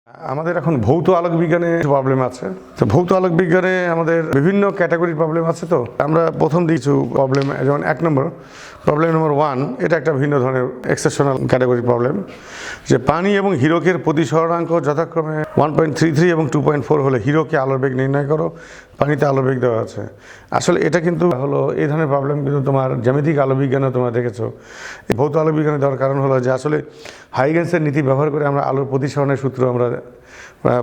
আমাদের এখন ভৌত আলোক বিজ্ঞানে প্রবলেম আছে। তো ভৌত আলোক বিজ্ঞানে আমাদের বিভিন্ন ক্যাটাগরির প্রবলেম আছে। তো আমরা প্রথম কিছু প্রবলেম, যেমন 1 নম্বর প্রবলেম নম্বর 1, এটা একটা ভিন্ন ধরনের এক্সেপশনাল ক্যাটাগরি প্রবলেম, যে পানি এবং হীরকের প্রতিসরণাঙ্ক যথাক্রমে 1.33 এবং 2.4 হলে হীরকে আলোর বেগ নির্ণয় করো। পানিতে আলোর বেগ দেওয়া আছে। আসলে এটা কিন্তু হলো এই ধরনের প্রবলেম কিন্তু তোমার জ্যামিতিক আলো বিজ্ঞানে তোমরা দেখেছো। এই ভৌত আলো বিজ্ঞানে দেওয়ার কারণ হলো যে আসলে হাইগেন্সের নীতি ব্যবহার করে আমরা আলোর প্রতিসরণের সূত্র আমরা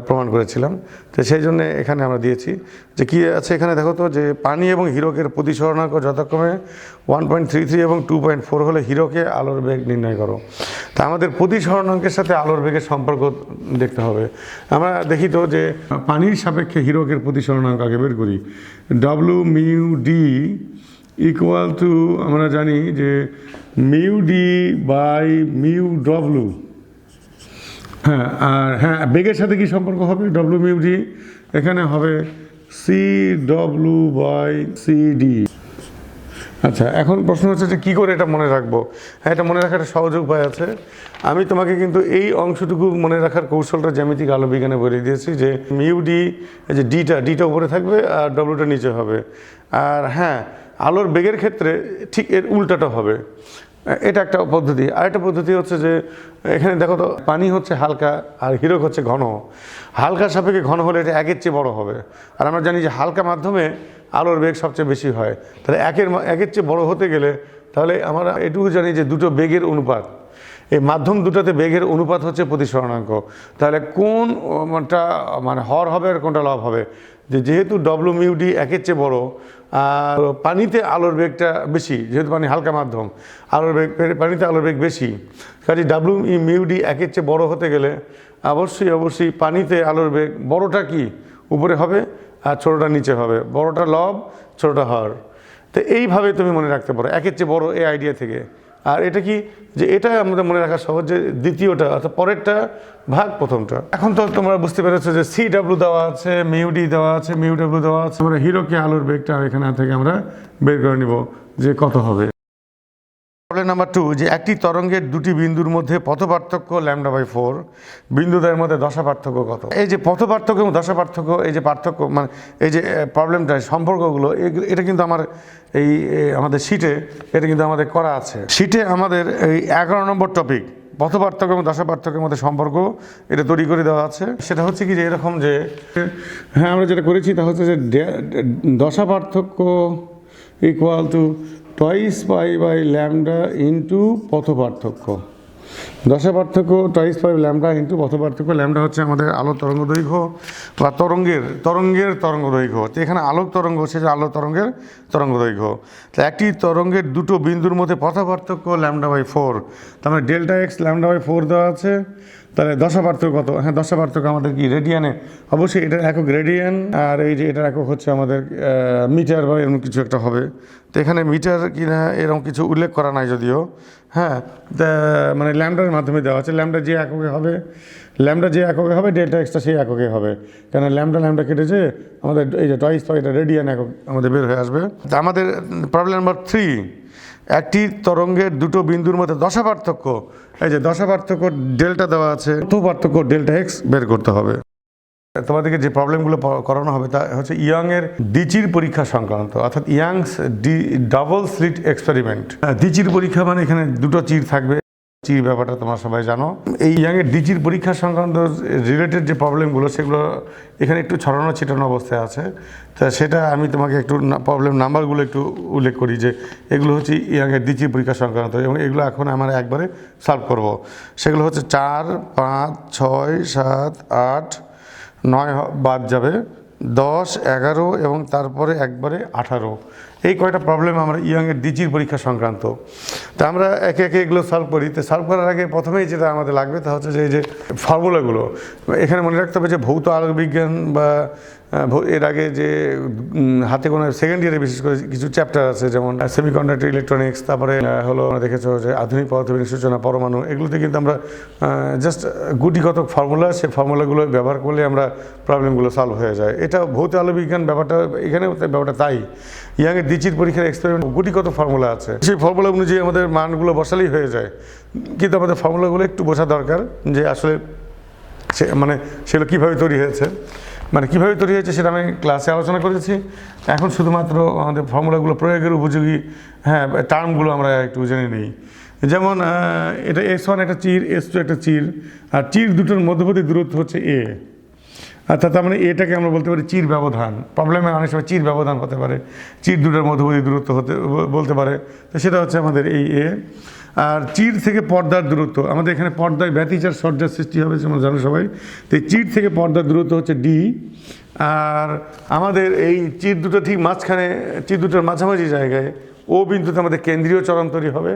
প্রমাণ করেছিলাম। তো সেই জন্য এখানে আমরা দিয়েছি যে কী আছে। এখানে দেখো তো, যে পানি এবং হীরকের প্রতিসরণাঙ্ক যথাক্রমে 1.33 এবং 2.4 হলে হীরকে আলোর বেগ নির্ণয় করো। তা আমাদের প্রতিসরণাঙ্কের সাথে আলোর বেগের সম্পর্ক দেখতে হবে। আমরা দেখি তো যে পানির সাপেক্ষে হীরকের প্রতিসরণাঙ্ক আগে বের করি। W mu D equal to, আমরা জানি যে mu D by mu W. হ্যাঁ, আর হ্যাঁ, বেগের সাথে কি সম্পর্ক হবে? ডব্লু মিউ ডি এখানে হবে C W by C D. আচ্ছা, এখন প্রশ্ন হচ্ছে যে কী করে এটা মনে রাখবো। হ্যাঁ, এটা মনে রাখার একটা সহজ উপায় আছে। আমি তোমাকে কিন্তু এই অংশটুকু মনে রাখার কৌশলটা জ্যামিতিক আলো বিজ্ঞানে বলে দিয়েছি, যে মিউ ডি, এই যে ডিটা উপরে থাকবে আর ডব্লুটা নিচে হবে। আর হ্যাঁ, আলোর বেগের ক্ষেত্রে ঠিক এর উল্টাটা হবে। এটা একটা পদ্ধতি। আরেকটা পদ্ধতি হচ্ছে যে এখানে দেখো তো, পানি হচ্ছে হালকা আর হীরক হচ্ছে ঘন। হালকার সাপেক্ষে ঘন হলে এটা 1-এর চেয়ে বড় হবে। আর আমরা জানি যে হালকা মাধ্যমে আলোর বেগ সবচেয়ে বেশি হয়। তাহলে একের চেয়ে বড় হতে গেলে তাহলে আমরা এটুকু জানি যে দুটো বেগের অনুপাত, এই মাধ্যম দুটোতে বেগের অনুপাত হচ্ছে প্রতিসরণাঙ্ক। তাহলে কোনটা মানে হর হবে আর কোনটা লব হবে? যেহেতু ডব্লু মিউ ডি 1-এর চেয়ে বড়, আর পানিতে আলোর বেগটা বেশি, যেহেতু পানি হালকা মাধ্যম, পানিতে আলোর বেগ বেশি, কাজে ডাব্লু মিউ ডি 1-এর চেয়ে বড় হতে গেলে অবশ্যই পানিতে আলোর বেগ বড়টা কি উপরে হবে আর ছোটোটা নিচে হবে। বড়টা লব, ছোটোটা হর। তো এইভাবে তুমি মনে রাখতে পারো 1-এর চেয়ে বড়, এই আইডিয়া থেকে। আর এটা কি, যে এটা আমাদের মনে রাখা সহজ, যে দ্বিতীয়টা অর্থাৎ পরেরটা ভাগ প্রথমটা। এখন তো তোমরা বুঝতে পেরেছো যে সি ডাব্লু দেওয়া আছে, মিউ ডি দেওয়া আছে, মিউ ডাব্লু দেওয়া আছে। আমরা হীরকে আলোর বেগটা এখানে থেকে আমরা বের করে নিব যে কত হবে। প্রবলেম নাম্বার 2, যে একটি তরঙ্গের দুটি বিন্দুর মধ্যে পথ পার্থক্য λ/4, বিন্দুদের মধ্যে দশা পার্থক্য কত? এই যে পথ পার্থক্য এবং দশা পার্থক্য, এই যে পার্থক্য মানে এই যে প্রবলেমটা, সম্পর্কগুলো, এটা কিন্তু আমাদের শিটে এটা কিন্তু আমাদের করা আছে। শিটে আমাদের এই 11 নম্বর টপিক পথ পার্থক্য এবং দশা পার্থক্যের মধ্যে সম্পর্ক এটা তৈরি করে দেওয়া আছে। সেটা হচ্ছে কি, যে এরকম যে হ্যাঁ, আমরা যেটা করেছি তা হচ্ছে যে দশা পার্থক্য equal to twice pi by lambda into পথ পার্থক্য। দশা পার্থক্য টয়েস পাই ল্যামডা ইন্টু পথ পার্থক্য। ল্যামডা হচ্ছে আমাদের আলোর তরঙ্গ দৈর্ঘ্য বা তরঙ্গের তরঙ্গ দৈর্ঘ্য। তো এখানে আলোক তরঙ্গ হচ্ছে যে আলো তরঙ্গের তরঙ্গ দৈর্ঘ্য। তো একটি তরঙ্গের দুটো বিন্দুর মধ্যে পথ পার্থক্য λ/4, তার মানে ডেল্টা এক্স λ/4 দেওয়া আছে। তাহলে দশা পার্থক্য কত? হ্যাঁ, দশা পার্থক্য আমাদের কি রেডিয়ানে, অবশ্যই এটার একক রেডিয়ান, আর এই যে এটার একক হচ্ছে আমাদের মিটার বা এরকম কিছু একটা হবে। তো এখানে মিটার কিনা এরকম কিছু উল্লেখ করা নাই যদিও। হ্যাঁ, মানে ল্যামডার মাধ্যমে দেওয়া আছে। ল্যামডা যে এককে হবে ডেল্টা এক্সটা সেই এককে হবে। কেন ল্যামডা কেটেছে আমাদের এই যে টয়েস পাই, এটা রেডিয়ান একক আমাদের বের হয়ে আসবে। তা আমাদের প্রবলেম নাম্বার 3, একটি তরঙ্গের দুটো বিন্দুর মধ্যে দশা পার্থক্য, এই যে দশা পার্থক্য ডেল্টা দেওয়া আছে, পথ পার্থক্য ডেল্টা এক্স বের করতে হবে। তোমাদেরকে যে প্রবলেমগুলো করানো হবে তা হচ্ছে ইয়াংয়ের দ্বিচির পরীক্ষা সংক্রান্ত, অর্থাৎ ইয়াংস ডাবল স্লিট এক্সপেরিমেন্ট। দ্বিচির পরীক্ষা মানে এখানে দুটো চির থাকবে। চির ব্যাপারটা তোমরা সবাই জানো। এই ইয়াংয়ের দ্বিচির পরীক্ষা সংক্রান্ত রিলেটেড যে প্রবলেমগুলো, সেগুলো এখানে একটু ছড়ানো ছিটানো অবস্থায় আছে। তা সেটা আমি তোমাকে একটু প্রবলেম নাম্বারগুলো একটু উল্লেখ করি, যে এগুলো হচ্ছে ইয়াংয়ের দ্বিচির পরীক্ষা সংক্রান্ত, এবং এগুলো এখন আমরা একবারে সলভ করব। সেগুলো হচ্ছে 4, 5, 6, 7, 8, 9 বাদ যাবে, 10, 11 এবং তারপরে একবারে 18। এই কয়টা প্রবলেম আমরা ইয়াংয়ের দ্বিচির পরীক্ষা সংক্রান্ত। তা আমরা একে একে এগুলো সলভ করি। তো সলভ করার আগে প্রথমেই যেটা আমাদের লাগবে তা হচ্ছে যে এই যে ফর্মুলাগুলো। এখানে মনে রাখতে হবে যে ভৌত আলোক বিজ্ঞান বা এর আগে যে হাতে গোনা সেকেন্ড ইয়ারে বিশেষ করে কিছু চ্যাপ্টার আছে, যেমন সেমিকন্ডাক্টর ইলেকট্রনিক্স, তারপরে হলো আমরা দেখেছো যে আধুনিক পদার্থবিজ্ঞান সূচনা, পরমাণু, এগুলোতে কিন্তু আমরা জাস্ট গুটিগত ফর্মুলা, সেই ফর্মুলাগুলো ব্যবহার করলে আমরা প্রবলেমগুলো সলভ হয়ে যায়। এটা ভৌত আলোক বিজ্ঞান ব্যাপারটা, এখানে ব্যাপারটা তাই। ইয়াংয়ের দ্বিচির পরীক্ষার এক্সপেরিমেন্ট গুটিগত ফর্মুলা আছে, সেই ফর্মুলা অনুযায়ী আমাদের মানগুলো বসালেই হয়ে যায়। কিন্তু আমাদের ফর্মুলাগুলো একটু বোঝা দরকার, যে আসলে মানে সেগুলো কীভাবে তৈরি হয়েছে, মানে কীভাবে তৈরি হয়েছে সেটা আমি ক্লাসে আলোচনা করেছি। এখন শুধুমাত্র আমাদের ফর্মুলাগুলো প্রয়োগের উপযোগী টার্মগুলো আমরা একটু জেনে নিই। যেমন এটা S1 একটা চির, S2 একটা চির, আর চির দুটোর মধ্যবর্তী দূরত্ব হচ্ছে a, অর্থাৎ তার মানে এটাকে আমরা বলতে পারি চির ব্যবধান। প্রবলেমে অনেক সময় চির ব্যবধান হতে পারে, চির দুটোর মধ্যবর্তী দূরত্ব বলতে পারে, তো সেটা হচ্ছে আমাদের এই a। আর চির থেকে পর্দার দূরত্ব, আমাদের এখানে পর্দায় ব্যতিচার সজ্জার সৃষ্টি হবে যেমন জানো সবাই, তো এই চির থেকে পর্দার দূরত্ব হচ্ছে d। আর আমাদের এই চির দুটো ঠিক মাঝখানে, চির দুটোর মাঝামাঝি জায়গায় ও বিন্দুতে আমাদের কেন্দ্রীয় চরণ তৈরি হবে।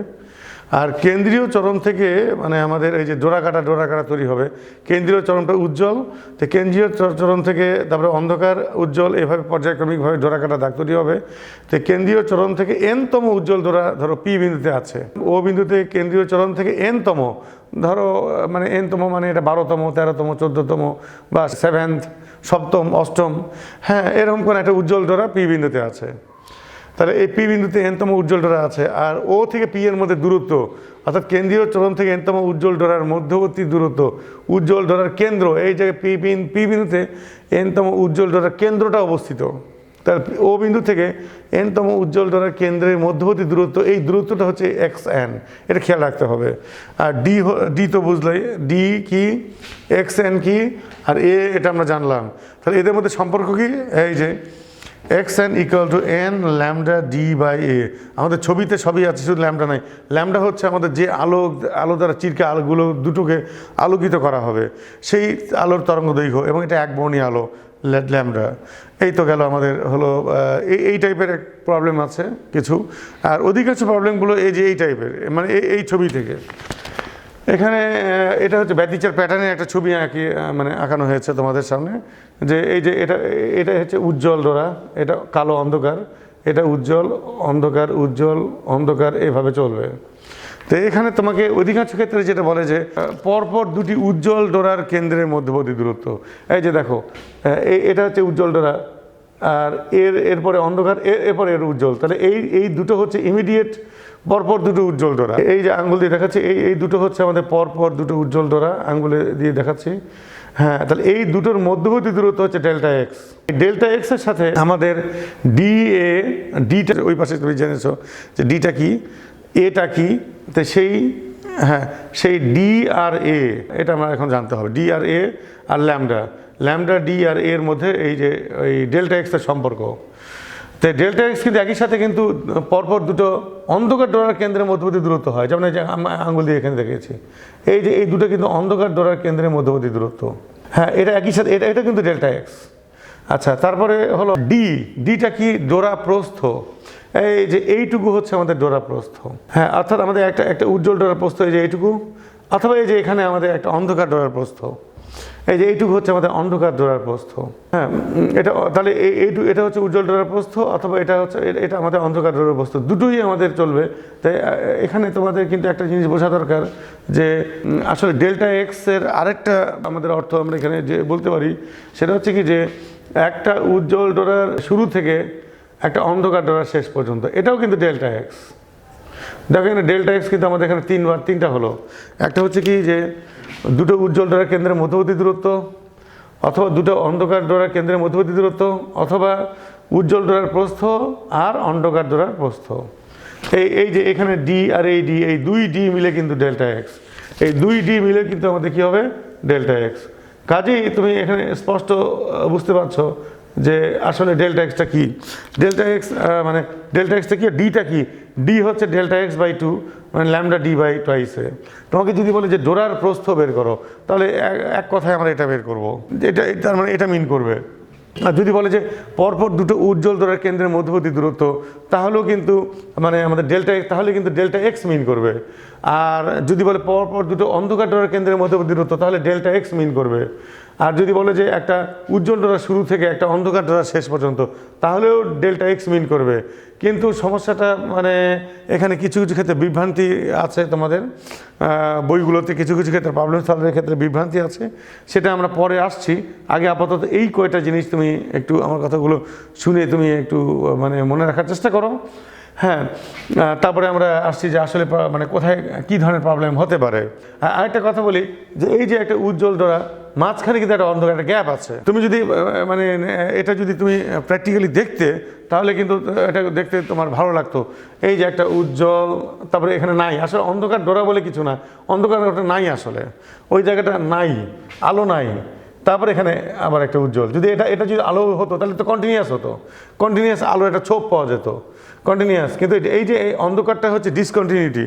আর কেন্দ্রীয় চরণ থেকে মানে আমাদের এই যে ডোরা কাটা তৈরি হবে, কেন্দ্রীয় চরণটা উজ্জ্বল, তো কেন্দ্রীয় চরণ থেকে তারপরে অন্ধকার উজ্জ্বল, এভাবে পর্যায়ক্রমিকভাবে ডোরা কাটা দাগ তৈরি হবে। তো কেন্দ্রীয় চরণ থেকে এনতম উজ্জ্বল ডোরা ধরো পি বিন্দুতে আছে, ও বিন্দুতে কেন্দ্রীয় চরণ থেকে এনতম, ধরো মানে এনতম মানে এটা 12তম 13তম 14তম বা 7th 7ম 8ম, হ্যাঁ এরকম কোনো একটা উজ্জ্বল ডোরা পি বিন্দুতে আছে। তাহলে এই পি বিন্দুতে এনতম উজ্জ্বল ডোরা আছে। আর ও থেকে পি এর মধ্যে দূরত্ব, অর্থাৎ কেন্দ্রীয় চরণ থেকে এনতম উজ্জ্বল ডোরার মধ্যবর্তী দূরত্ব, উজ্জ্বল ডোরার কেন্দ্র, এই জায়গায় পি বিন্দুতে এনতম উজ্জ্বল ডোরার কেন্দ্রটা অবস্থিত। তার ও বিন্দু থেকে এনতম উজ্জ্বল ডোরার কেন্দ্রের মধ্যবর্তী দূরত্ব, এই দূরত্বটা হচ্ছে xn, এটা খেয়াল রাখতে হবে। আর ডি তো বুঝলাই, ডি কি, xn কি, আর এ এটা আমরা জানলাম। তাহলে এদের মধ্যে সম্পর্ক কি, এই যে xn = n lambda d by a. আমাদের ছবিতে সবই আছে, শুধু ল্যামডা নাই। ল্যামডা হচ্ছে আমাদের যে আলো দ্বারা চিরকে আলোগুলো দুটোকে আলোকিত করা হবে, সেই আলোর তরঙ্গ দৈর্ঘ্য, এবং এটা একবর্ণীয় আলো ল্যামডা। এই তো গেল আমাদের হলো এই টাইপের এক প্রবলেম আছে কিছু। আর অধিকাংশ প্রবলেমগুলো এই যে এই টাইপের, মানে এই ছবি থেকে। এখানে এটা হচ্ছে ব্যতিচার প্যাটার্নের একটা ছবি মানে আঁকানো হয়েছে তোমাদের সামনে, যে এই যে এটা হচ্ছে উজ্জ্বল ডোরা, এটা কালো অন্ধকার, এটা উজ্জ্বল অন্ধকার উজ্জ্বল অন্ধকার, এভাবে চলবে। তো এখানে তোমাকে অধিকাংশ ক্ষেত্রে যেটা বলে যে পরপর দুটি উজ্জ্বল ডোরার কেন্দ্রের মধ্যবর্তী দূরত্ব, এই যে দেখো এটা হচ্ছে উজ্জ্বল ডোরা, আর এরপরে অন্ধকার, এরপরে এর উজ্জ্বল। তাহলে এই দুটো হচ্ছে ইমিডিয়েট পরপর দুটো উজ্জ্বল ডোরা। এই যে আঙ্গুল দিয়ে দেখাচ্ছি, এই দুটো হচ্ছে আমাদের পরপর দুটো উজ্জ্বল ডোরা, আঙ্গুলে দিয়ে দেখাচ্ছি। হ্যাঁ, তাহলে এই দুটোর মধ্যবর্তী দূরত্ব হচ্ছে ডেল্টা এক্স। ডেল্টা এক্স এর সাথে আমাদের ডিটা ওই পাশে তুমি জেনেছো যে ডিটা কি, এটা কি, তো সেই ডি আর এ, এটা আমরা এখন জানতে হবে। ডি আর এ আর ল্যামডা ডি আর এর মধ্যে এই যে এই ডেল্টা এক্স এর সম্পর্ক। তো ডেল্টা এক্স কিন্তু একই সাথে কিন্তু পরপর দুটো অন্ধকার ডোরার কেন্দ্রের মধ্যবর্তী দূরত্ব হয়, যেমন এই যে আঙ্গুল দিয়ে এখানে দেখিয়েছি, এই যে এই দুটো কিন্তু অন্ধকার ডোরার কেন্দ্রের মধ্যবর্তী দূরত্ব। হ্যাঁ, এটা একই সাথে, এটা কিন্তু ডেল্টা এক্স। আচ্ছা, তারপরে হলো ডিটা কি, ডোরা প্রস্থ। এই যে এইটুকু হচ্ছে আমাদের ডোরা প্রস্থ। হ্যাঁ, অর্থাৎ আমাদের একটা উজ্জ্বল ডোরা প্রস্থ এই যে এইটুকু, অথবা এই যে এখানে আমাদের একটা অন্ধকার ডোরার প্রস্থ, এই যে এইটুকু হচ্ছে আমাদের অন্ধকার ডোরার প্রস্থ। হ্যাঁ, এটা তাহলে এটা হচ্ছে উজ্জ্বল ডোরার প্রস্থ, অথবা এটা আমাদের অন্ধকার ডোরার প্রস্থ, দুটোই আমাদের চলবে। তাই এখানে তোমাদের কিন্তু একটা জিনিস বোঝা দরকার যে আসলে ডেল্টা এক্স এর আরেকটা আমাদের অর্থ আমরা এখানে যে বলতে পারি, সেটা হচ্ছে কি যে একটা উজ্জ্বল ডোরার শুরু থেকে একটা অন্ধকার ডোরার শেষ পর্যন্ত, এটাও কিন্তু ডেল্টা এক্স। দেখো এখানে ডেল্টা এক্স কিন্তু আমাদের এখানে তিনটা হলো। একটা হচ্ছে কি যে দুটো উজ্জ্বল ডোরার কেন্দ্রের মধ্যবর্তী দূরত্ব, অথবা দুটো অন্ধকার ডোরার কেন্দ্রের মধ্যবর্তী দূরত্ব, অথবা উজ্জ্বল ডোরার প্রস্থ আর অন্ধকার ডোরার প্রস্থ। এই যে এখানে ডি আর এই দুই ডি মিলে কিন্তু ডেল্টা এক্স, এই দুই ডি মিলে কিন্তু আমাদের কী হবে, ডেল্টা এক্স। কাজেই তুমি এখানে স্পষ্ট বুঝতে পারছো যে আসলে ডেল্টা এক্সটা কি। ডেল্টা এক্স মানে ডেল্টা এক্সটা কি, ডিটা কি, ডি হচ্ছে ডেল্টা এক্স বাই 2, মানে ল্যামডা ডি বাই টুয়াইসে। তোমাকে যদি বলে যে ডোরার প্রস্থ বের করো, তাহলে এক কথায় আমরা এটা বের করবো, এটা তার মানে এটা মিন করবে। আর যদি বলে যে পরপর দুটো উজ্জ্বল ডোরার কেন্দ্রের মধ্যবর্তী দূরত্ব, তাহলেও কিন্তু মানে আমাদের তাহলে কিন্তু ডেল্টা এক্স মিন করবে। আর যদি বলে পরপর দুটো অন্ধকার ডোরার কেন্দ্রের মধ্যবর্তী দূরত্ব, তাহলে ডেল্টা এক্স মিন করবে। আর যদি বলে যে একটা উজ্জ্বল ডোরা শুরু থেকে একটা অন্ধকার ডোরা শেষ পর্যন্ত, তাহলেও ডেল্টা এক্স মিন করবে। কিন্তু সমস্যাটা মানে এখানে কিছু ক্ষেত্রে বিভ্রান্তি আছে, তোমাদের বইগুলোতে কিছু ক্ষেত্রে প্রবলেম সলভের ক্ষেত্রে বিভ্রান্তি আছে, সেটা আমরা পরে আসছি। আগে আপাতত এই কয়টা জিনিস তুমি একটু আমার কথাগুলো শুনে তুমি একটু মানে মনে রাখার চেষ্টা করো। হ্যাঁ, তারপরে আমরা আসছি যে আসলে মানে কোথায় কী ধরনের প্রবলেম হতে পারে। আরেকটা কথা বলি যে এই যে একটা উজ্জ্বল ডোরা, মাঝখানে কিন্তু একটা অন্ধকার একটা গ্যাপ আছে। তুমি যদি মানে এটা যদি তুমি প্র্যাকটিক্যালি দেখতে তাহলে কিন্তু এটা দেখতে তোমার ভালো লাগতো। এই যে একটা উজ্জ্বল, তারপরে এখানে নাই, আসলে অন্ধকার ডোরা বলে কিছু না, অন্ধকার ওটা নাই, আসলে ওই জায়গাটা নাই, আলো নাই, তারপরে এখানে আবার একটা উজ্জ্বল। যদি এটা যদি আলো হতো তাহলে তো কন্টিনিউয়াস হতো, কন্টিনিউয়াস আলো একটা ছোপ পাওয়া যেত কন্টিনিউয়াস। কিন্তু এই যে এই অন্ধকারটা হচ্ছে ডিসকন্টিনিউটি,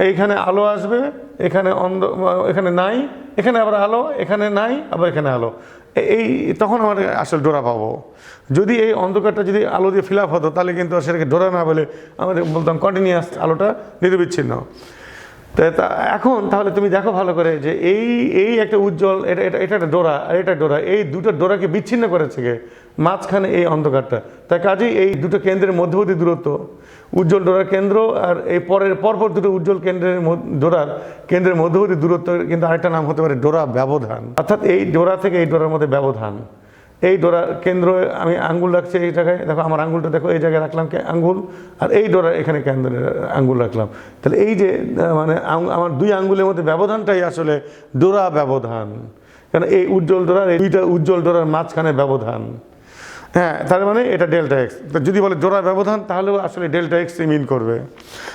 এইখানে আলো আসবে, এখানে এখানে নাই, এখানে আবার আলো, এখানে নাই, আবার এখানে আলো, এই তখন আমরা আসলে ডোরা পাবো। যদি এই অন্ধকারটা যদি আলো দিয়ে ফিল আপ হতো তাহলে কিন্তু সেটাকে ডোরা না বলে আমাদের বলতাম কন্টিনিউয়াস আলোটা নিরবিচ্ছিন্ন। তা এখন তাহলে তুমি দেখো ভালো করে যে এই একটা উজ্জ্বল, এটা একটা ডোরা আর এটা ডোরা, এই দুটো ডোরাকে বিচ্ছিন্ন করেছে কে? মাঝখানে এই অন্ধকারটা। তাই কাজেই এই দুটো কেন্দ্রের মধ্যবর্তী দূরত্ব, উজ্জ্বল ডোরার কেন্দ্র আর এই পরপর দুটো উজ্জ্বল ডোরার কেন্দ্রের মধ্যবর্তী দূরত্ব কিন্তু আরেকটা নাম হতে পারে ডোরা ব্যবধান। অর্থাৎ এই ডোরা থেকে এই ডোরার মধ্যে ব্যবধান। এই ডোরা কেন্দ্র আমি আঙ্গুল রাখছি এই জায়গায়, দেখো আমার আঙ্গুলটা দেখো এই জায়গায় রাখলাম আঙ্গুল, আর এই ডোরা এখানে কেন্দ্রে আঙ্গুল রাখলাম। তাহলে এই যে মানে আমার দুই আঙ্গুলের মধ্যে ব্যবধানটাই আসলে ডোরা ব্যবধান, কারণ এই উজ্জ্বল ডোরার এই দুইটা উজ্জ্বল ডোরার মাঝখানে ব্যবধান। হ্যাঁ, তার মানে এটা ডেল্টা এক্স। তো যদি বলে ডোরা ব্যবধান তাহলেও আসলে ডেল্টা এক্স মিন করবে।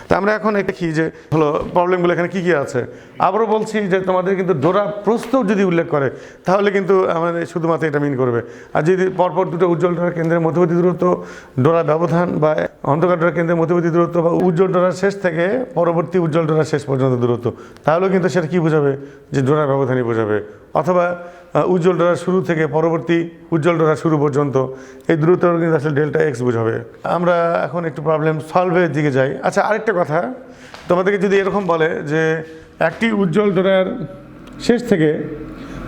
তা আমরা এখন দেখি যে হলো প্রবলেমগুলো এখানে কী কী আছে। আবারও বলছি যে তোমাদের কিন্তু ডোরা প্রস্থ যদি উল্লেখ করে তাহলে কিন্তু আমাদের শুধুমাত্র এটা মিন করবে। আর যদি পরপর দুটো উজ্জ্বল ডোরার কেন্দ্রের মধ্যবর্তী দূরত্ব ডোরা ব্যবধান বা অন্ধকার ডোরার কেন্দ্রের মধ্যবর্তী দূরত্ব বা উজ্জ্বল ডোরার শেষ থেকে পরবর্তী উজ্জ্বল ডোরার শেষ পর্যন্ত দূরত্ব, তাহলেও কিন্তু সেটা কী বোঝাবে? যে ডোরা ব্যবধানই বোঝাবে। অথবা উজ্জ্বল ডোরার শুরু থেকে পরবর্তী উজ্জ্বল ডোরার শুরু পর্যন্ত এই দূরত্ব কিন্তু আসলে ডেল্টা এক্স বোঝাবে। আমরা এখন একটু প্রবলেম সলভের দিকে যাই। আচ্ছা, আরেকটা কথা, তোমাদেরকে যদি এরকম বলে যে একটি উজ্জ্বল ডোরার শেষ থেকে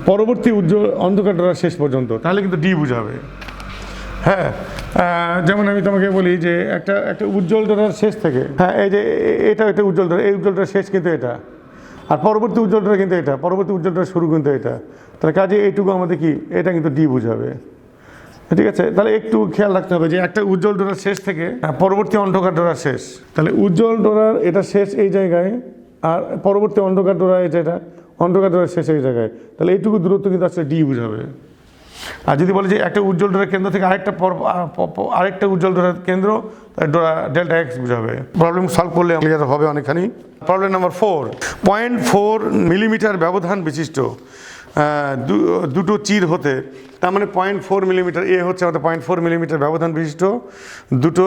পরবর্তী উজ্জ্বল অন্ধকার ডোরার শেষ পর্যন্ত, তাহলে কিন্তু ডি বোঝাবে। হ্যাঁ, যেমন আমি তোমাকে বলি যে একটা উজ্জ্বল ডোরার শেষ থেকে, হ্যাঁ এই যে এটা একটা উজ্জ্বল ডোরা, এই উজ্জ্বল ডোরার শেষ কিন্তু এটা, আর পরবর্তী উজ্জ্বল ডোরা কিন্তু এটা, পরবর্তী উজ্জ্বল ডোরার শুরু কিন্তু এটা। তাহলে কাজে এইটুকু আমাদের কি, এটা কিন্তু ডি বোঝাবে। ঠিক আছে, তাহলে একটু খেয়াল রাখতে হবে যে একটা উজ্জ্বল ডোরার শেষ থেকে পরবর্তী অন্ধকার ডোরার শেষ, তাহলে উজ্জ্বল ডোরার এটা শেষ এই জায়গায়, আর পরবর্তী অন্ধকার ডোরা এটা অন্ধকার ডোরার শেষ এই জায়গায়, তাহলে এইটুকু দূরত্ব কিন্তু আসলে ডি বোঝাবে। আর যদি বলে যে একটা উজ্জ্বল ডোরার কেন্দ্র থেকে আরেকটা উজ্জ্বল ডোরার কেন্দ্র, ডোরা ডেল্টা এক্স বোঝাবে। প্রবলেম সলভ করলে ক্লিয়ার হবে অনেকখানি। প্রবলেম নাম্বার 4, 0.4 মিলিমিটার ব্যবধান বিশিষ্ট দুটো চির হতে, তার মানে 0.4 মিলিমিটার, এ হচ্ছে আমাদের 0.4 মিলিমিটার ব্যবধান বিশিষ্ট দুটো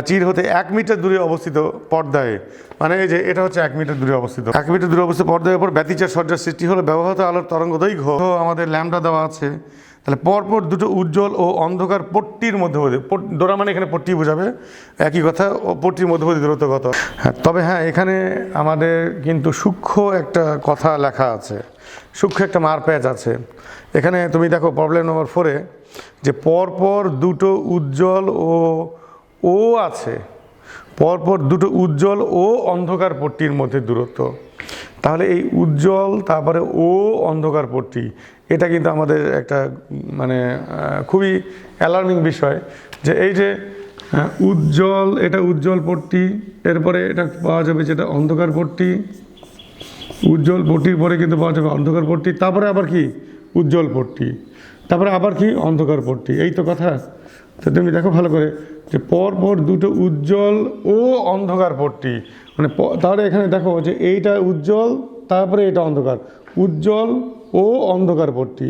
চির হতে 1 মিটার দূরে অবস্থিত পর্দায়, মানে এই যে এটা হচ্ছে 1 মিটার দূরে অবস্থিত, 1 মিটার দূরে অবস্থিত পর্দার উপর ব্যতিচার সজ্জার সৃষ্টি হলো ব্যবহৃত আলোর তরঙ্গ দৈর্ঘ্য আমাদের ল্যামডা দেওয়া আছে। তাহলে পরপর দুটো উজ্জ্বল ও অন্ধকার পট্টির মধ্যবর্তী, ডোরা মানে এখানে পট্টি বোঝাবে, একই কথা, ও পট্টির মধ্যবর্তী দূরত্ব কত। হ্যাঁ, তবে হ্যাঁ এখানে আমাদের কিন্তু সূক্ষ্ম একটা কথা লেখা আছে, সূক্ষ্ম একটা মারপ্যাচ আছে এখানে। তুমি দেখো প্রবলেম নম্বর 4-এ যে পরপর দুটো উজ্জ্বল ও আছে, পরপর দুটো উজ্জ্বল ও অন্ধকার পট্টির মধ্যে দূরত্ব। তাহলে এই উজ্জ্বল তারপরে ও অন্ধকার পট্টি, এটা কিন্তু আমাদের একটা মানে খুবই অ্যালার্মিং বিষয় যে এই যে উজ্জ্বল, এটা উজ্জ্বল পট্টি, এরপরে এটা পাওয়া যাবে যেটা অন্ধকার পট্টি, উজ্জ্বল পট্টির পরে কিন্তু পাওয়া যাবে অন্ধকার পট্টি, তারপরে আবার কি উজ্জ্বল পট্টি, তারপরে আবার কি অন্ধকার পট্টি, এই তো কথা। তো তুমি দেখো ভালো করে যে পরপর দুটো উজ্জ্বল ও অন্ধকার পট্টি, মানে তাহলে এখানে দেখো যে এইটা উজ্জ্বল তারপরে এটা অন্ধকার, উজ্জ্বল ও অন্ধকার পট্টি।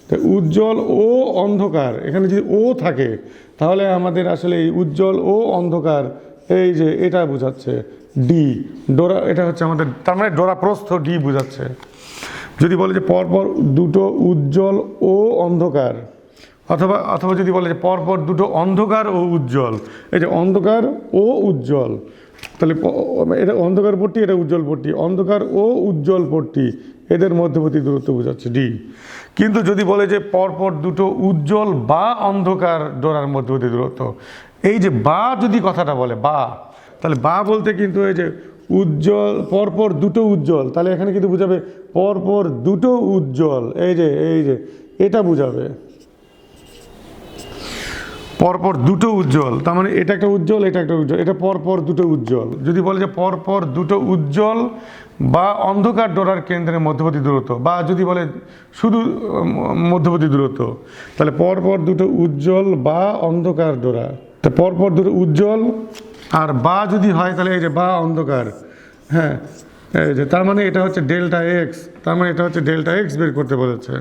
তো উজ্জ্বল ও অন্ধকার, এখানে যদি ও থাকে তাহলে আমাদের আসলে এই উজ্জ্বল ও অন্ধকার, এই যে এটা বোঝাচ্ছে ডি, ডোরা, এটা হচ্ছে আমাদের, তার মানে ডোরা প্রস্থ ডি বোঝাচ্ছে। যদি বলে যে পরপর দুটো উজ্জ্বল ও অন্ধকার, অথবা যদি বলে যে পরপর দুটো অন্ধকার ও উজ্জ্বল, এই যে অন্ধকার ও উজ্জ্বল, তাহলে এটা অন্ধকার পট্টি, এটা উজ্জ্বল পট্টি, অন্ধকার ও উজ্জ্বল পট্টি, এদের মধ্যবর্তী দূরত্ব বোঝাচ্ছে ডি। কিন্তু যদি বলে যে পরপর দুটো উজ্জ্বল বা অন্ধকার ডোরার মধ্যবর্তী দূরত্ব, এই যে বা যদি কথাটা বলে বা, তাহলে বা বলতে কিন্তু এই যে উজ্জ্বল, পরপর দুটো উজ্জ্বল, তাহলে এখানে কিন্তু বোঝাবে পরপর দুটো উজ্জ্বল, এই যে এটা বোঝাবে পরপর দুটো উজ্জ্বল, তার মানে এটা একটা উজ্জ্বল, এটা একটা উজ্জ্বল, এটা পরপর দুটো উজ্জ্বল। যদি বলে যে পরপর দুটো উজ্জ্বল বা অন্ধকার ডোরার কেন্দ্রের মধ্যবর্তী দূরত্ব, বা যদি বলে শুধু মধ্যবর্তী দূরত্ব, তাহলে পরপর দুটো উজ্জ্বল বা অন্ধকার ডোরা, তা পরপর দুটো উজ্জ্বল আর বা যদি হয় তাহলে এই যে বা অন্ধকার, হ্যাঁ এই যে তার মানে এটা হচ্ছে ডেল্টা এক্স, তার মানে এটা হচ্ছে ডেল্টা এক্স বের করতে বলেছে।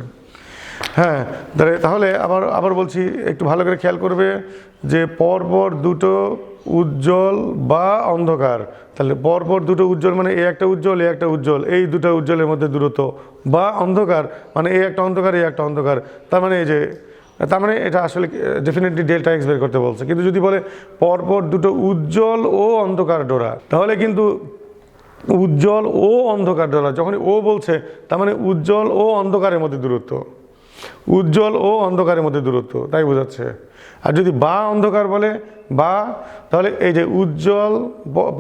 হ্যাঁ, তাহলে আবার আবার বলছি, একটু ভালো করে খেয়াল করবে যে পরপর দুটো উজ্জ্বল বা অন্ধকার, তাহলে পরপর দুটো উজ্জ্বল মানে এ একটা উজ্জ্বল, এ একটা উজ্জ্বল, এই দুটো উজ্জ্বলের মধ্যে দূরত্ব, বা অন্ধকার মানে এ একটা অন্ধকার, এ একটা অন্ধকার, তার মানে এই যে, তার মানে এটা আসলে ডেফিনেটলি ডেল্টা এক্স বের করতে বলছে। কিন্তু যদি বলে পরপর দুটো উজ্জ্বল ও অন্ধকার ডোরা, তাহলে কিন্তু উজ্জ্বল ও অন্ধকার ডোরা যখনই ও বলছে, তার মানে উজ্জ্বল ও অন্ধকারের মধ্যে দূরত্ব, উজ্জ্বল ও অন্ধকারের মধ্যে দূরত্ব, তাই বোঝাচ্ছে। আর যদি বা অন্ধকার বলে বা, তাহলে এই যে উজ্জ্বল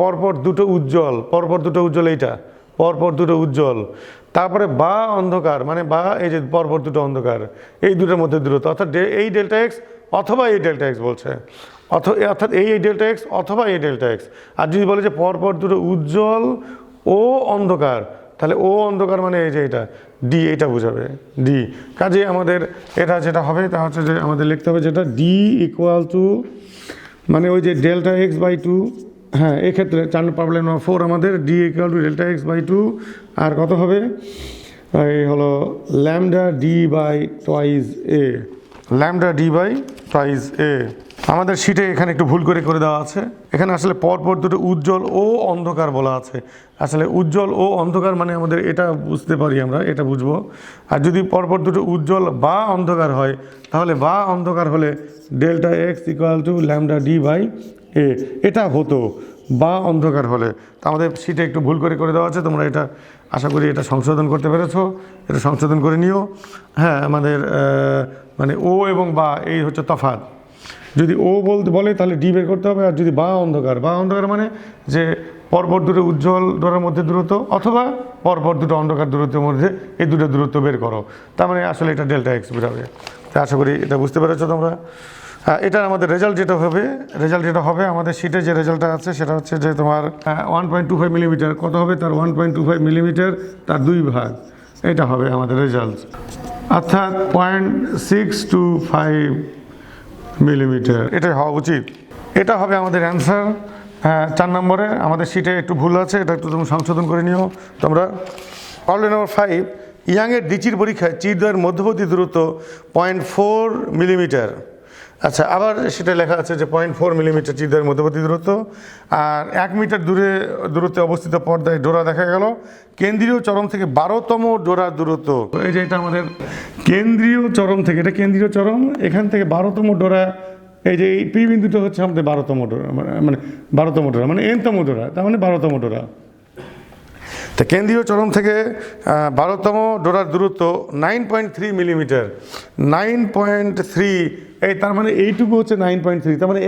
পরপর দুটো উজ্জ্বল, পরপর দুটো উজ্জ্বল, এইটা পরপর দুটো উজ্জ্বল, তারপরে বা অন্ধকার মানে বা এই যে পরপর দুটো অন্ধকার, এই দুটোর মধ্যে দূরত্ব, অর্থাৎ এই ডেল্টা এক্স অথবা এই ডেল্টা এক্স বলছে, অর্থাৎ এই ডেল্টা এক্স অথবা এই ডেল্টা এক্স। আর যদি বলে যে পরপর দুটো উজ্জ্বল ও অন্ধকার, তাহলে ও অন্ধকার মানে এই যে এটা ডি, এটা বোঝাবে ডি। কাজে আমাদের এটা যেটা হবে তা হচ্ছে যে আমাদের লিখতে হবে যেটা ডি ইকুয়াল টু, মানে ওই যে ডেল্টা এক্স বাই টু, হ্যাঁ এক্ষেত্রে প্রবলেম নম্বর 4 আমাদের d equal to delta x by two, আর কত হবে এই হলো lambda d by twice a, lambda d by twice a. আমাদের শিটে এখানে একটু ভুল করে দেওয়া আছে, এখানে আসলে পরপর দুটো উজ্জ্বল ও অন্ধকার বলা আছে। আসলে উজ্জ্বল ও অন্ধকার মানে আমাদের এটা বুঝতে পারি, আমরা এটা বুঝবো। আর যদি পরপর দুটো উজ্জ্বল বা অন্ধকার হয়, তাহলে বা অন্ধকার হলে delta x equal to lambda d by a, এটা হতো বা অন্ধকার হলে। তা আমাদের শিটে একটু ভুল করে দেওয়া আছে, তোমরা এটা আশা করি এটা সংশোধন করতে পেরেছো, এটা সংশোধন করে নিও। হ্যাঁ, আমাদের মানে ও এবং বা এই হচ্ছে তফাৎ। যদি ও বলে তাহলে ডি বের করতে হবে, আর যদি বা অন্ধকার মানে যে পরপর দুটো উজ্জ্বল ডোরার মধ্যে দূরত্ব অথবা পরপর দুটো অন্ধকার দূরত্বের মধ্যে এই দুটো দূরত্ব বের করো, তার মানে আসলে এটা ডেল্টা এক্স বেরোবে। তা আশা করি এটা বুঝতে পেরেছো তোমরা। এটা আমাদের রেজাল্ট যেটা হবে আমাদের শিটে যে রেজাল্টটা আছে সেটা হচ্ছে যে তোমার 1.25 মিলিমিটার, কত হবে তার 1.25 মিলিমিটার তার 2 ভাগ, এটা হবে আমাদের রেজাল্ট, অর্থাৎ 0.625 মিলিমিটার, এটাই হওয়া উচিত। এটা হবে আমাদের অ্যান্সার। 4 নম্বরে আমাদের শিটে একটু ভুল আছে, এটা একটু তুমি সংশোধন করে নিও তোমরা। প্রবলেম নম্বর 5, ইয়াংয়ের দ্বিচির পরীক্ষায় চিরদ্বয়ের মধ্যবর্তী দূরত্ব 0.4 মিলিমিটার। আচ্ছা, আবার সেটা লেখা আছে যে 0.4 মিলিমিটার চিরদ্বয়ের মধ্যবর্তী দূরত্ব, আর 1 মিটার দূরত্বে অবস্থিত পর্দায় ডোরা দেখা গেল কেন্দ্রীয় চরম থেকে 12তম ডোরার দূরত্ব। এই যে এটা আমাদের কেন্দ্রীয় চরম থেকে, এটা কেন্দ্রীয় চরম, এখান থেকে 12তম ডোরা, এই যে এই পি বিন্দুটা হচ্ছে আমাদের 12তম ডোরা, মানে 12তম ডোরা মানে এনতম ডোরা, তার মানে 12তম ডোরা। তা কেন্দ্রীয় চরম থেকে 12তম ডোরার দূরত্ব 9.3 মিলিমিটার, 9.3, এই তার মানে এইটুকু হচ্ছে 9.3, তার মানে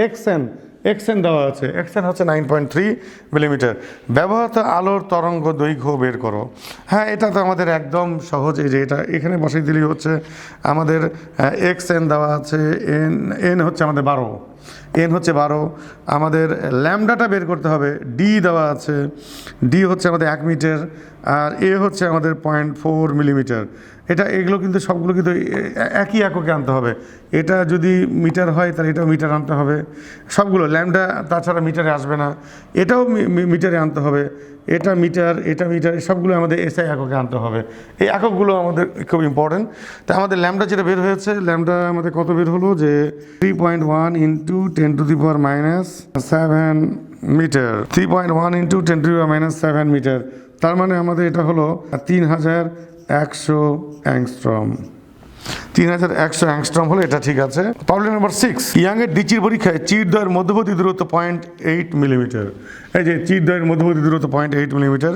এক্সএন দেওয়া আছে, এক্সএন হচ্ছে 9.3 মিলিমিটার। ব্যবহৃত আলোর তরঙ্গ দৈর্ঘ্য বের করো। হ্যাঁ, এটা তো আমাদের একদম সহজ, এই যে এটা এখানে বসাই দিলেই হচ্ছে আমাদের এক্সএন দেওয়া আছে, এন হচ্ছে আমাদের 12, এন হচ্ছে 12, আমাদের ল্যামডাটা বের করতে হবে, ডি দেওয়া আছে, ডি হচ্ছে আমাদের 1 মিটার, আর এ হচ্ছে আমাদের 0.4 মিলিমিটার। এগুলো কিন্তু সবগুলো কিন্তু একই এককে আনতে হবে, এটা যদি মিটার হয় তাহলে এটাও মিটার আনতে হবে, সবগুলো ল্যামডা তাছাড়া মিটারে আসবে না, এটাও মিটারে আনতে হবে, এটা মিটার, সবগুলো আমাদের এসআই এককে আনতে হবে। এই এককগুলো আমাদের খুব ইম্পর্টেন্ট। তা আমাদের ল্যামডা যেটা বের হয়েছে, ল্যামডা আমাদের কত বের হলো যে 3.1 ইন্টু 10⁻⁷ মিটার, 3.1 ইন্টু 10⁻⁷ মিটার, তার মানে আমাদের এটা হলো 3100 অ্যাংস্ট্রম। 3100 অ্যাংস্ট্রম হলো, এটা ঠিক আছে। প্রবলেম নম্বর 6, ইয়াংয়ের দ্বিচির পরীক্ষায় চিরদ্বয়ের মধ্যবর্তী দূরত্ব 0.8 মিলিমিটার। এই যে চিরদ্বয়ের মধ্যবর্তী দূরত্ব 0.8 মিলিমিটার,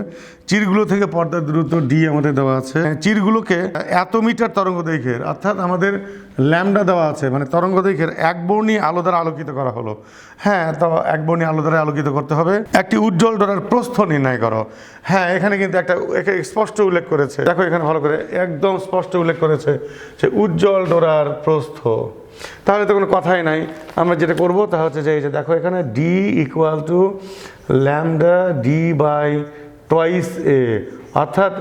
চিরগুলো থেকে পর্দার দূরত্ব ডি আমাদের দেওয়া আছে। চিরগুলোকে এত মিটার তরঙ্গ দৈর্ঘ্যের, অর্থাৎ আমাদের ল্যামডা দেওয়া আছে, মানে তরঙ্গ দৈর্ঘ্যের একবর্ণী আলো দ্বারা আলোকিত করা হলো। হ্যাঁ, তো একবর্ণী আলো দ্বারা আলোকিত করতে হবে। একটি উজ্জ্বল ডোরার প্রস্থ নির্ণয় করো। হ্যাঁ, এখানে কিন্তু একটা স্পষ্ট উল্লেখ করেছে, দেখো এখানে ভালো করে একদম স্পষ্ট উল্লেখ করেছে যে উজ্জ্বল ডোরার প্রস্থ। তাহলে তো কোনো কথাই নাই। আমরা যেটা করব তা হচ্ছে যে এই যে দেখো এখানে d equal to lambda d by twice a, অর্থাৎ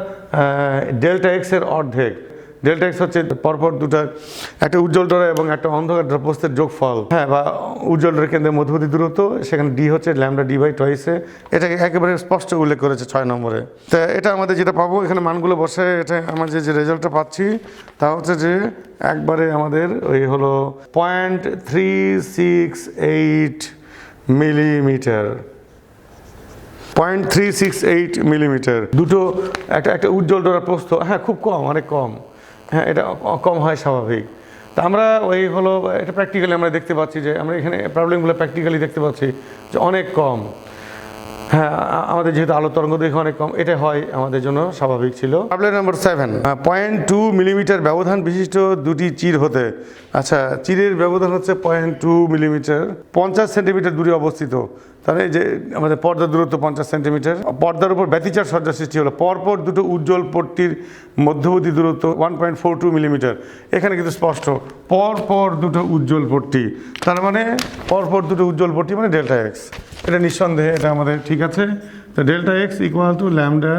ডেল্টা এক্স এর অর্ধেক। ডেল্টা এক্স হচ্ছে পরপর দুটা, একটা উজ্জ্বল ডোরা এবং একটা অন্ধকার ডোরা প্রস্থের যোগফল, হ্যাঁ, বা উজ্জ্বল ডোরার কেন্দ্রের মধ্যবর্তী দূরত্ব। সেখানে ডি হচ্ছে ল্যামডা ডি বাই টোয়াইসে, এটাকে একেবারে স্পষ্ট উল্লেখ করেছে 6 নম্বরে। তা এটা আমাদের যেটা পাবো এখানে মানগুলো বসে, এটা আমরা যে রেজাল্টটা পাচ্ছি তা হচ্ছে যে একবারে আমাদের ওই হলো 0.368 মিলিমিটার, 0.368 মিলিমিটার। দুটো একটা উজ্জ্বল ডোরার প্রস্থ, হ্যাঁ খুব কম, অনেক কম, হ্যাঁ এটা কম হয় স্বাভাবিক। তা আমরা ওই হলো এটা প্র্যাকটিক্যালি আমরা দেখতে পাচ্ছি যে আমরা এখানে প্রবলেমগুলো প্র্যাকটিক্যালি দেখতে পাচ্ছি যে অনেক কম। হ্যাঁ, আমাদের যেহেতু আলো তরঙ্গ দৈর্ঘ্য অনেক কম, এটা হয় আমাদের জন্য স্বাভাবিক ছিল। প্রবলেম নম্বর 7, 0.2 মিলিমিটার ব্যবধান বিশিষ্ট দুটি চির হতে, আচ্ছা চিরের ব্যবধান হচ্ছে 0.2 মিলিমিটার, 50 সেন্টিমিটার দূরে অবস্থিত। তাহলে যে আমাদের পর্দার দূরত্ব 50 সেন্টিমিটার, পর্দার উপর ব্যতিচার সজ্জা সৃষ্টি হলো, পরপর দুটো উজ্জ্বল পট্টির মধ্যবর্তী দূরত্ব 1.42 মিলিমিটার। এখানে কিন্তু স্পষ্ট পরপর দুটো উজ্জ্বল পট্টি, তার মানে পরপর দুটো উজ্জ্বল পট্টি মানে ডেল্টা এক্স, এটা নিঃসন্দেহে এটা আমাদের ঠিক আছে। তো delta x equal to lambda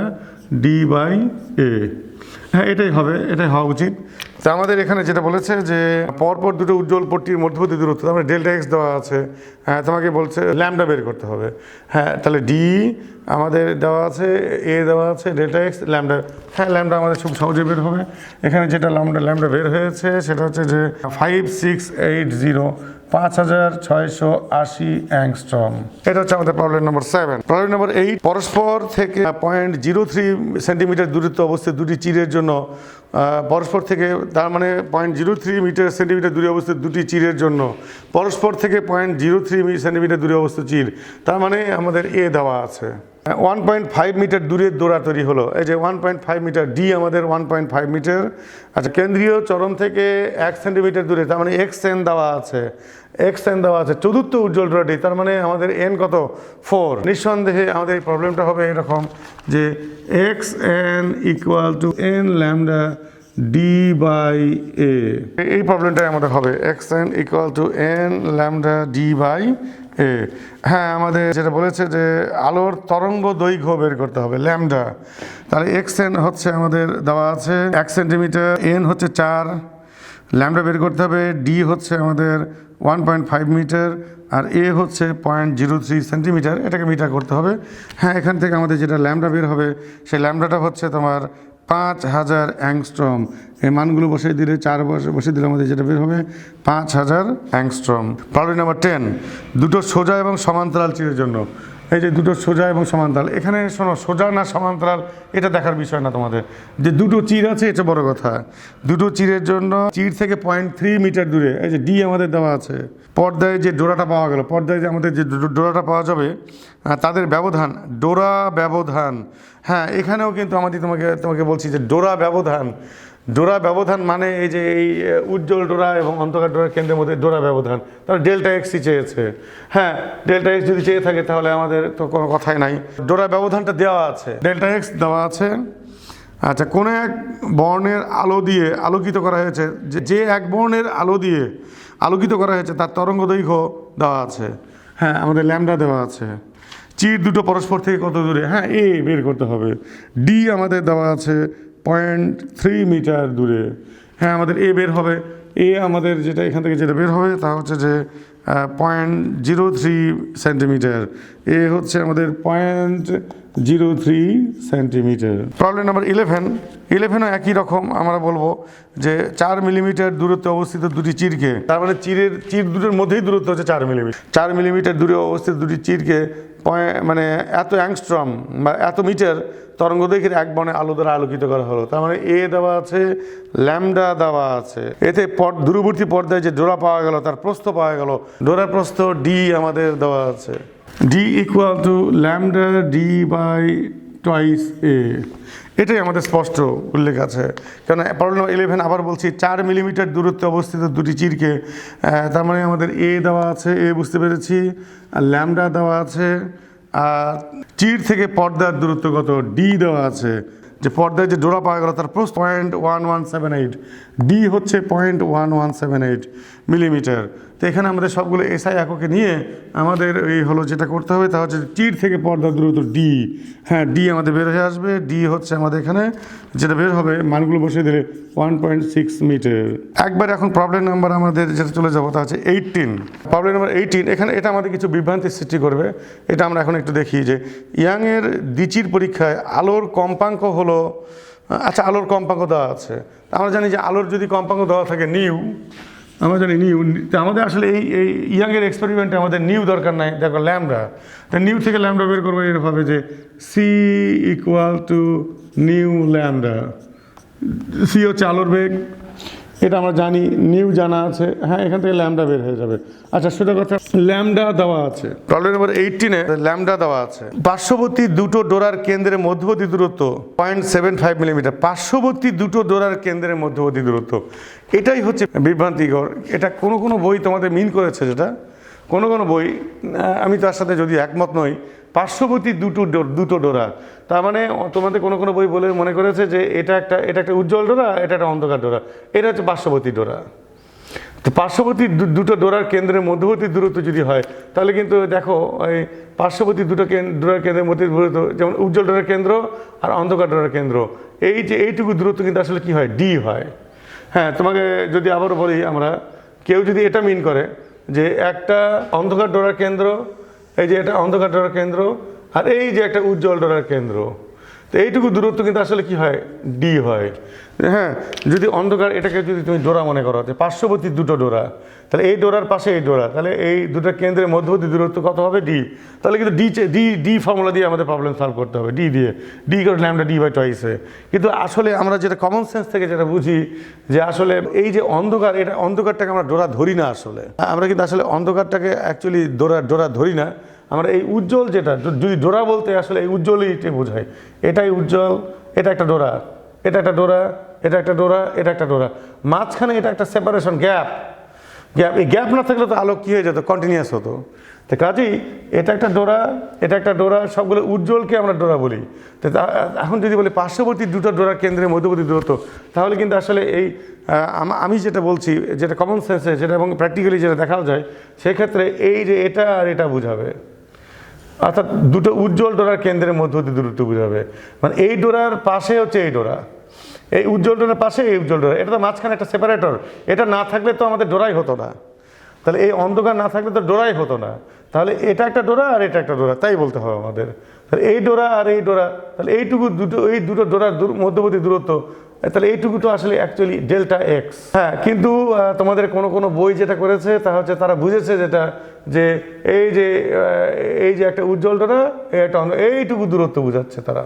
d by a, হ্যাঁ এটাই হবে, এটাই হওয়া উচিত। তো আমাদের এখানে যেটা বলেছে যে পরপর দুটো উজ্জ্বল পট্টির মধ্যবর্তী দূরত্ব, তারপরে ডেল্টা এক্স দেওয়া আছে, হ্যাঁ তোমাকে বলছে ল্যামডা বের করতে হবে। হ্যাঁ তাহলে ডি আমাদের দেওয়া আছে, এ দেওয়া আছে, ডেল্টা এক্স ল্যামডা, হ্যাঁ ল্যামডা আমাদের খুব সহজে বের হবে। এখানে যেটা ল্যামডা বের হয়েছে সেটা হচ্ছে যে 5680, 5680 অ্যাংস্ট্রম। এটা হচ্ছে আমাদের প্রবলেম নম্বর 7। প্রবলেম নম্বর 8, পরস্পর থেকে 0.03 সেন্টিমিটার দূরত্বে অবস্থিত দুটি চিরের জন্য, পরস্পর থেকে তার মানে 0.03 সেন্টিমিটার দূরে অবস্থিত দুটি চিরের জন্য পরস্পর থেকে 0.03 সেন্টিমিটার দূরে অবস্থিত চির, তার মানে আমাদের এ দেওয়া আছে। 1.5 মিটার দূরের ডোরা তৈরি হলো, এই যে 1.5 মিটার, ডি আমাদের 1.5 মিটার। আচ্ছা কেন্দ্রীয় চরম থেকে 1 সেন্টিমিটার দূরে, তার মানে এক্স এন দেওয়া আছে, এক্স এন দেওয়া আছে চতুর্থ উজ্জ্বল ডোরাটি, তার মানে আমাদের এন কত 4। নিঃসন্দেহে আমাদের এই প্রবলেমটা হবে এরকম যে x n equal to n lambda d by a, এই প্রবলেমটাই আমাদের হবে x n equal to n lambda d by a. হ্যাঁ আমাদের যেটা বলেছে যে আলোর তরঙ্গ দৈর্ঘ্য বের করতে হবে ল্যামডা, তাহলে এক্স এন হচ্ছে আমাদের দেওয়া আছে 1 সেন্টিমিটার, এন হচ্ছে 4, ল্যামডা বের করতে হবে, ডি হচ্ছে আমাদের 1.5 মিটার, আর এ হচ্ছে 0.03 সেন্টিমিটার, এটাকে মিটার করতে হবে। হ্যাঁ এখান থেকে আমাদের যেটা ল্যামডা বের হবে সেই ল্যামডাটা হচ্ছে তোমার 5000 অ্যাংস্ট্রম। এই মানগুলো বসিয়ে দিলে 4 বসিয়ে দিলে আমাদের যেটা বের হবে 5000 অ্যাংস্ট্রম। প্রবলেম নাম্বার 10, দুটো সোজা এবং সমান্তরাল চিরের জন্য, এই যে দুটো সোজা এবং সমান্তরাল, এখানে শোনো সোজা না সমান্তরাল এটা দেখার বিষয় না তোমাদের, যে দুটো চির আছে এটা বড় কথা। দুটো চিরের জন্য চির থেকে 0.3 মিটার দূরে, এই যে ডি আমাদের দেওয়া আছে, পর্দায় যে ডোরাটা পাওয়া গেল, পর্দায় যে আমাদের যে ডোরাটা পাওয়া যাবে তাদের ব্যবধান, ডোরা ব্যবধান, হ্যাঁ এখানেও কিন্তু তোমাকে বলছি যে ডোরা ব্যবধান, ডোরা ব্যবধান মানে এই যে এই উজ্জ্বল ডোরা এবং অন্ধকার ডোরার কেন্দ্রের মধ্যে ডোরা ব্যবধান, তাহলে ডেল্টা এক্সই চেয়েছে। হ্যাঁ ডেল্টা এক্স যদি চেয়ে থাকে তাহলে আমাদের তো কোনো কথাই নাই, ডোরা ব্যবধানটা দেওয়া আছে, ডেল্টা এক্স দেওয়া আছে। আচ্ছা কোনো এক বর্ণের আলো দিয়ে আলোকিত করা হয়েছে, যে এক বর্ণের আলো দিয়ে আলোকিত করা হয়েছে তার তরঙ্গ দৈর্ঘ্য দেওয়া আছে, হ্যাঁ আমাদের ল্যামডা দেওয়া আছে। চির দুটো পরস্পর থেকে কত দূরে, হ্যাঁ এ বের করতে হবে, ডি আমাদের দেওয়া আছে 0.3 মিটার দূরে, হ্যাঁ আমাদের এ বের হবে, এ আমাদের যেটা এখান থেকে যেটা বের হবে তা হচ্ছে যে 0.03 সেন্টিমিটার, এ হচ্ছে আমাদের 0.03 সেন্টিমিটার। প্রবলেম নাম্বার 11ও একই রকম, আমরা বলবো যে 4 মিলিমিটার দূরত্বে অবস্থিত দুটি চিরকে, তার মানে চির দুটোর মধ্যেই দূরত্ব হচ্ছে 4 মিলিমিটার, 4 মিলিমিটার দূরে অবস্থিত দুটি চিরকে মানে এত অ্যাংস্ট্রম বা এত মিটার তরঙ্গ দৈর্ঘ্যের এক বর্ণে আলো দ্বারা আলোকিত করা হলো, তার মানে এ দেওয়া আছে, ল্যামডা দেওয়া আছে। এতে দূরবর্তী পর্দায় যে ডোরা পাওয়া গেল তার প্রস্থ পাওয়া গেল, ডোরার প্রস্থ ডি আমাদের দেওয়া আছে, d equal to lambda d by twice a, এটাই আমাদের স্পষ্ট উল্লেখ আছে। কারণ প্রবলেম 11 আবার বলছি 4 মিলিমিটার দূরত্বে অবস্থিত দুটি চিরকে, তার মানে আমাদের এ দেওয়া আছে, এ বুঝতে পেরেছি, আর ল্যামডা দেওয়া আছে, আর চির থেকে পর্দার দূরত্ব কত ডি দেওয়া আছে, যে পর্দায় যে ডোরা পাওয়া গেল তার প্রস্থ 0.1178, ডি হচ্ছে 0.1178 মিলিমিটার। তো এখানে আমাদের সবগুলো এসআই এককে নিয়ে আমাদের এই হলো যেটা করতে হবে তা হচ্ছে টির থেকে পর্দার দূরত্ব ডি। হ্যাঁ, ডি আমাদের বের হয়ে আসবে। ডি হচ্ছে আমাদের এখানে যেটা বের হবে মানগুলো বসিয়ে দিলে 1.6 মিটার। একবার এখন প্রবলেম নাম্বার আমাদের যেটা চলে যাবো তা হচ্ছে 18। প্রবলেম নাম্বার 18, এখানে এটা আমাদের কিছু বিভ্রান্তির সৃষ্টি করবে। এটা আমরা এখন একটু দেখি যে ইয়াংয়ের দ্বিচির পরীক্ষায় আলোর কম্পাঙ্ক হলো, আচ্ছা আলোর কম্পাঙ্ক দেওয়া আছে। আমরা জানি যে আলোর যদি কম্পাঙ্ক দেওয়া থাকে নিউ, আমরা জানি নিউ, তো আমাদের আসলে এই ইয়াংয়ের এক্সপেরিমেন্টে আমাদের নিউ দরকার নাই, দেখো ল্যামডা। তো নিউ থেকে ল্যামডা বের করবো এরভাবে যে C equal to nu lambda. C হচ্ছে আলোর বেগ, এটা আমরা জানি, নিউ জানা আছে। হ্যাঁ, এখান থেকে ল্যামডা বের হয়ে যাবে। আচ্ছা সেটা কথা, ল্যামডা দেওয়া আছে প্রবলেম নাম্বার 18-এ, ল্যামডা দেওয়া আছে। পার্শ্ববর্তী দুটো ডোরার কেন্দ্রের মধ্যবর্তী দূরত্ব 0.75 মিলিমিটার। পার্শ্ববর্তী দুটো ডোরার কেন্দ্রের মধ্যবর্তী দূরত্ব, এটাই হচ্ছে বিভ্রান্তিকর। এটা কোনো বই তোমাদের মিন করেছে, যেটা কোনো বই, আমি তার সাথে যদি একমত নই। পার্শ্ববর্তী দুটো ডোরা, তার মানে তোমাদের কোনো বই বলে মনে করেছে যে এটা একটা উজ্জ্বল ডোরা, এটা একটা অন্ধকার ডোরা, এটা হচ্ছে পার্শ্ববর্তী ডোরা। তো পার্শ্ববর্তী দুটো ডোরার কেন্দ্রের মধ্যবর্তী দূরত্ব যদি হয় তাহলে কিন্তু দেখো ওই পার্শ্ববর্তী দুটো ডোরার কেন্দ্রের মধ্যে দূরত্ব, যেমন উজ্জ্বল ডোরার কেন্দ্র আর অন্ধকার ডোরার কেন্দ্র, এই যে এইটুকু দূরত্ব কিন্তু আসলে কি হয়, ডি হয়। হ্যাঁ, তোমাকে যদি আবারও বলি, আমরা কেউ যদি এটা মিন করে যে একটা অন্ধকার ডোরার কেন্দ্র, এই যে এটা অন্ধকার ডোরার কেন্দ্র, আর এই যে একটা উজ্জ্বল ডোরার কেন্দ্র, তো এইটুকু দূরত্ব কিন্তু আসলে কি হয়, ডি হয়। হ্যাঁ, যদি অন্ধকার এটাকে যদি তুমি ডোরা মনে করো, যে পার্শ্ববর্তী দুটো ডোরা, তাহলে এই ডোরার পাশে এই ডোরা, তাহলে এই দুটো কেন্দ্রের মধ্যবর্তী দূরত্ব কত হবে, ডি। তাহলে কিন্তু ডি ফর্মুলা দিয়ে আমাদের প্রবলেম সলভ করতে হবে, ডি দিয়ে, ডি করে ল্যামডা ডি বাই টুয়াইসে। কিন্তু আসলে আমরা যেটা কমন সেন্স থেকে যেটা বুঝি যে আসলে এই যে অন্ধকার, এটা অন্ধকারটাকে আমরা ডোরা ধরি না। আসলে আমরা কিন্তু আসলে অন্ধকারটাকে অ্যাকচুয়ালি ডোরা ধরি না। আমরা এই উজ্জ্বল যেটা, যদি ডোরা বলতে আসলে এই উজ্জ্বলইটা বোঝায়, এটাই উজ্জ্বল, এটা একটা ডোরা, এটা একটা ডোরা, এটা একটা ডোরা, এটা একটা ডোরা, মাঝখানে এটা একটা সেপারেশন, গ্যাপ। এই গ্যাপ না থাকলে তো আলো কী হয়ে যেত, কন্টিনিউয়াস হতো। তো কাজেই এটা একটা ডোরা, এটা একটা ডোরা, সবগুলো উজ্জ্বলকে আমরা ডোরা বলি। তো এখন যদি বলি পার্শ্ববর্তী দুটো ডোরার কেন্দ্রের মধ্যবর্তী দূরত্ব, তাহলে কিন্তু আসলে এই আমি যেটা বলছি, যেটা কমন সেন্সে, যেটা এবং প্র্যাকটিক্যালি যেটা দেখাও যায়, সেক্ষেত্রে এই যে এটা আর এটা বোঝাবে, অর্থাৎ দুটো উজ্জ্বল ডোরার কেন্দ্রের মধ্যবর্তী দূরত্ব বোঝাবে। মানে এই ডোরার পাশে হচ্ছে এই ডোরা, এই উজ্জ্বল ডোরার পাশে এই উজ্জ্বল ডোরা, এটা তো মাঝখানে একটা সেপারেটর। এটা না থাকলে তো আমাদের ডোরাই হতো না, তাহলে এই অন্ধকার না থাকলে তো ডোরাই হতো না। তাহলে এটা একটা ডোরা আর এটা একটা ডোরা, তাই বলতে হবে আমাদের। তাহলে এই ডোরা আর এই ডোরা, তাহলে এইটুকু এই দুটো ডোরার মধ্যবর্তী দূরত্ব, তাহলে এইটুকু তো আসলে অ্যাকচুয়ালি ডেল্টা এক্স। হ্যাঁ, কিন্তু তোমাদের কোনো বই যেটা করেছে তা হচ্ছে তারা বুঝেছে যেটা, যে এই যে একটা উজ্জ্বল ডোরা, একটা এইটুকু দূরত্ব বুঝাচ্ছে তারা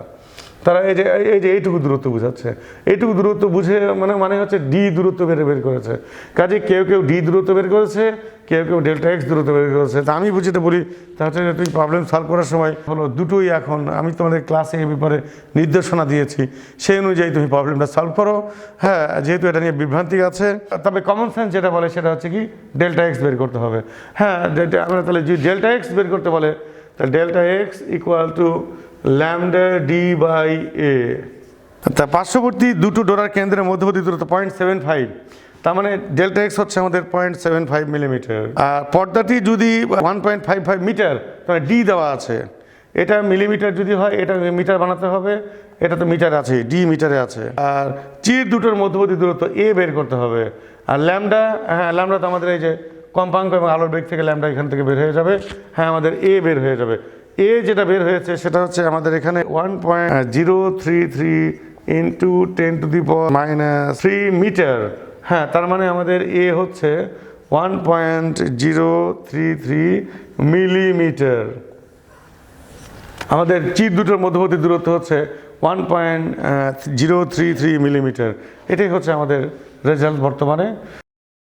এই যে এইটুকু দূরত্ব বুঝাচ্ছে। এইটুকু দূরত্ব বুঝে মানে হচ্ছে ডি দূরত্ব বের করেছে। কাজে কেউ ডি দূরত্ব বের করেছে, কেউ ডেল্টা এক্স দূরত্ব বের করেছে। তা আমি যেটা বলি তা হচ্ছে যে তুমি প্রবলেম সলভ করার সময় হলো দুটোই, এখন আমি তোমাদের ক্লাসে এই ব্যাপারে নির্দেশনা দিয়েছি, সেই অনুযায়ী তুমি প্রবলেমটা সলভ করো। হ্যাঁ, যেহেতু এটা নিয়ে বিভ্রান্তি আছে, তবে কমন সেন্স যেটা বলে সেটা হচ্ছে কি ডেল্টা এক্স বের করতে হবে। হ্যাঁ, আমরা তাহলে যদি ডেল্টা এক্স বের করতে বলে, তাহলে delta x equal to lambda d by a. তা পার্শ্ববর্তী দুটো ডোরার কেন্দ্রের মধ্যবর্তী দূরত্ব 0.75, তার মানে ডেল্টা এক্স হচ্ছে আমাদের 0.75 মিলিমিটার। আর পর্দাটি যদি 1.55 মিটার, তাহলে ডি দেওয়া আছে। এটা মিলিমিটার যদি হয়, এটা মিটার বানাতে হবে, এটা তো মিটার আছে, ডি মিটারে আছে। আর চির দুটোর মধ্যবর্তী দূরত্ব এ বের করতে হবে। আর ল্যামডা, হ্যাঁ ল্যামডা তো আমাদের এই যে কম্পাঙ্ক এবং আলোর বেগ থেকে ল্যামডা এখান থেকে বের হয়ে যাবে। হ্যাঁ, আমাদের এ বের হয়ে যাবে। এ যেটা বের হয়েছে সেটা হচ্ছে আমাদের এখানে 1.033 ইন্টু 10⁻³ মিটার। হ্যাঁ, তার মানে আমাদের এ হচ্ছে 1.033 মিলিমিটার। আমাদের চির দুটোর মধ্যবর্তী দূরত্ব হচ্ছে 1.033 মিলিমিটার। এটাই হচ্ছে আমাদের রেজাল্ট বর্তমানে।